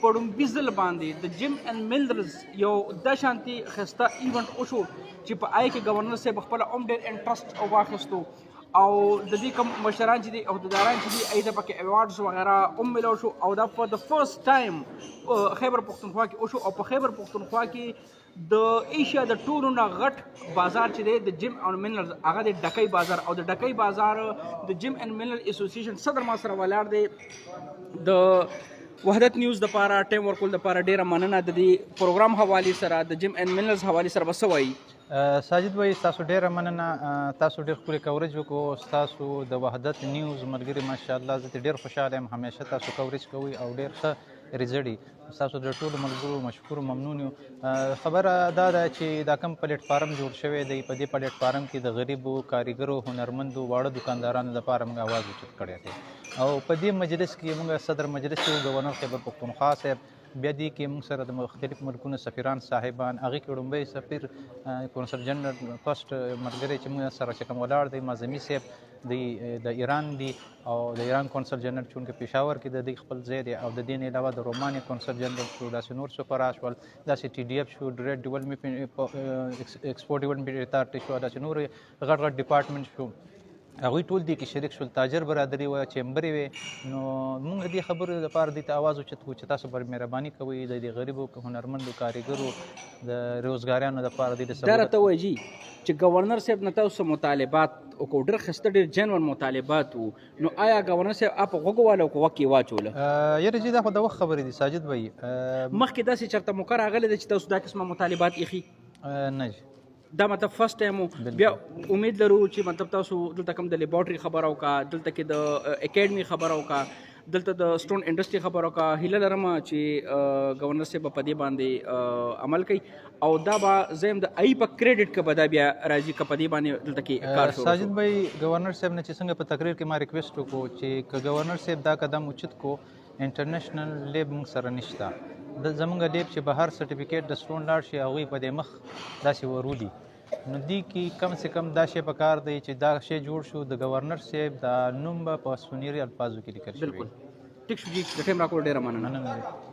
په ړومبي ځل باندې د جیم اینډ ملرز یو د شانتي ښایسته ایونټ وشو چې په آی کې ګورنر صاحب خپله هم ډېر انټرسټ واخیستو او د دې کوم مشران چې دي عهدهداران چې دي هغې ته پکې ایوارډز وغیره هم میلاو شو او دا فور د فرست ټایم خیبر پښتونخوا کې وشو او په خیبر پښتونخوا کې د ایشیا د ټولو نه غټ بازار چې دی د جیم اینډ ملرز هغه د ډکۍ بازار او د ډکۍ بازار د جیم اینډ ملر اسوسییشن صدر ما سره ولاړ دی د وحدت نیوز دپاره ټایم ورکول دپاره ډیره مننه د دې پروګرام حوالې سره د جیم اینډ ملرز حوالې سره به څه وایي ساجد بھائی تاسو ډیره مننه تاسو ډیر ښکلی کوریج وکړو تاسو د وحدت نیوز ملګري ماشاءالله زه ډیر خوشحاله یم همیشه تاسو کوریج کوئ او ډیر ښه رزلټ تاسو د ټولو ملګرو مشکور ممنون یو خبره دا ده چې دا کوم پلیټ فارم جوړ شوی دی په دې پلیټ فارم کې د غریبو کاریګرو هنرمندو واړه دکاندارانو لپاره موږ اواز اوچت کړی دی او په دې مجلس کې موږ صدر مجلس یو ګورنر خیبر پښتونخوا صاحب بیا دې کې موږ سره د مختلف ملکونو سفیران صاحبان هغې کې وړومبی سفیر کونسل جنرال فسټ ملګری چې موږ سره چې کوم ولاړ دی معظمي صاحب د ایران دی او د ایران کونسل جنرال چونکې پېښور کې د دوی خپل ځای دی او د دې نه علاوه د رومانیا کونسل جنرال شو داسې نور سفرا شول داسې ټي ډي اف شو ډیرېټ ډیولپمنټ ایکسپورټ ډیولپمنټ اتارټي شو داسې نور غټ غټ ډپارټمنټ شو هغوی ټول دې کې شریک شول تاجر برادري وه چیمبرې وې نو موږ دې خبرو لپاره دې ته اواز اوچت کړو چې تاسو بر مهرباني کوئ د دې غریبو هنرمندو کاریګرو د روزګاریانو لپاره دې دا راته وایي جي چې ګورنر صاحب نه تاسو مطالبات وکړو ډېر ښایسته ډېر جنون مطالبات وو نو آیا ګورنر صاحب آپ غوږ والا که وکې واچوله یاره جي دا خو د وخت خبرې دي ساجد بھائی مخکې داسې چېرته موقع راغلی ده چې تاسو دا قسمه مطالبات ایښي نه جي دا مطلب فرست ټایم بیا امید لرو چې مطلب تاسو دلته کوم د لیبارټري خبره وکړه دلته کې د اکیډمي خبره وکړه دلته د سټون انډسټري خبره وکړه هیله لرم چې ګورنر صاحب په دې باندې عمل کوي او دا به زه یم د ای په کریډټ که به دا بیا راځي که په دې باندې دلته کې کار شروع ساجد بھائی ګورنر صاحب نه چې څنګه په تقریر کې ما ریکویسټ وکړو چې که ګورنر صاحب دا قدم اوچت کو انټرنیشنل لیب موږ سره نشته د زمونږ لیب چې بهر سرټیفیکیټ د سټون لاړ شي هغوی په دې مخ داسې ورولي نو دې کې کم سے کم دا شی پکار دی چې دا شی جوړ شو د ګورنر صاحب دا نوم به په سنیري الفاظو کې لیکل شوی بالکل ټیک شو جي د ټایم راکول ډېره مننه